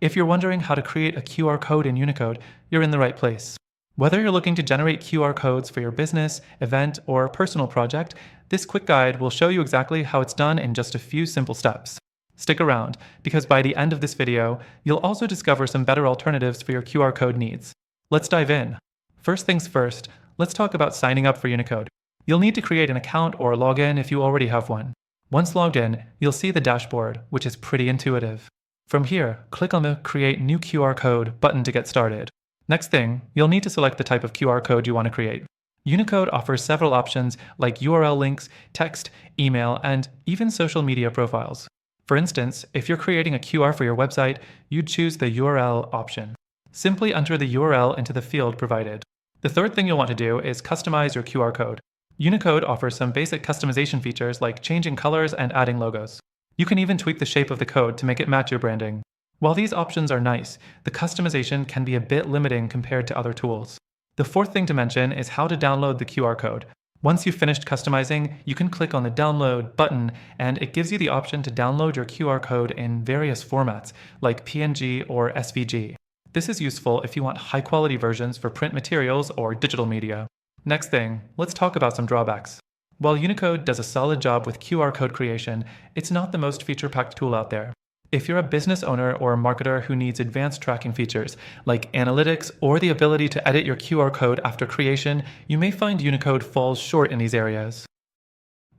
If you're wondering how to create a QR code in Unicode, you're in the right place. Whether you're looking to generate QR codes for your business, event, or personal project, this quick guide will show you exactly how it's done in just a few simple steps. Stick around, because by the end of this video, you'll also discover some better alternatives for your QR code needs. Let's dive in. First things first, let's talk about signing up for Unicode. You'll need to create an account or log in if you already have one. Once logged in, you'll see the dashboard, which is pretty intuitive. From here, click on the Create New QR Code button to get started. Next thing, you'll need to select the type of QR code you want to create. Unicode offers several options like URL links, text, email, and even social media profiles. For instance, if you're creating a QR for your website, you'd choose the URL option. Simply enter the URL into the field provided. The third thing you'll want to do is customize your QR code. Unicode offers some basic customization features like changing colors and adding logos. You can even tweak the shape of the code to make it match your branding. While these options are nice, the customization can be a bit limiting compared to other tools. The fourth thing to mention is how to download the QR code. Once you've finished customizing, you can click on the Download button, and it gives you the option to download your QR code in various formats, like PNG or SVG. This is useful if you want high-quality versions for print materials or digital media. Next thing, let's talk about some drawbacks. While Unicode does a solid job with QR code creation, it's not the most feature-packed tool out there. If you're a business owner or a marketer who needs advanced tracking features, like analytics or the ability to edit your QR code after creation, you may find Unicode falls short in these areas.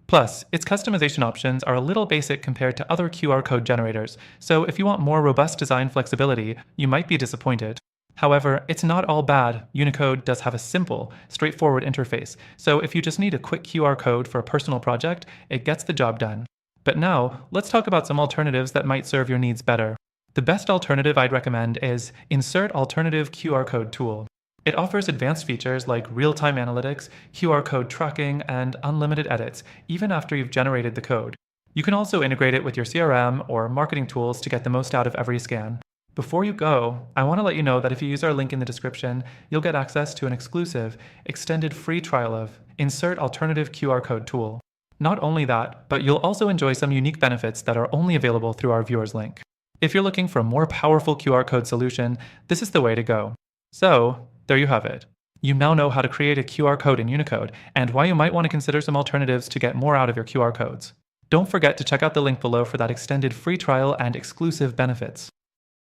Plus, its customization options are a little basic compared to other QR code generators, so if you want more robust design flexibility, you might be disappointed. However, it's not all bad. Unicode does have a simple, straightforward interface, so if you just need a quick QR code for a personal project, it gets the job done. But now, let's talk about some alternatives that might serve your needs better. The best alternative I'd recommend is Insert Alternative QR Code Tool. It offers advanced features like real-time analytics, QR code tracking, and unlimited edits, even after you've generated the code. You can also integrate it with your CRM or marketing tools to get the most out of every scan. Before you go, I want to let you know that if you use our link in the description, you'll get access to an exclusive, extended free trial of Insert Alternative QR Code Tool. Not only that, but you'll also enjoy some unique benefits that are only available through our viewers link. If you're looking for a more powerful QR code solution, this is the way to go. So, there you have it. You now know how to create a QR code in Unicode, and why you might want to consider some alternatives to get more out of your QR codes. Don't forget to check out the link below for that extended free trial and exclusive benefits.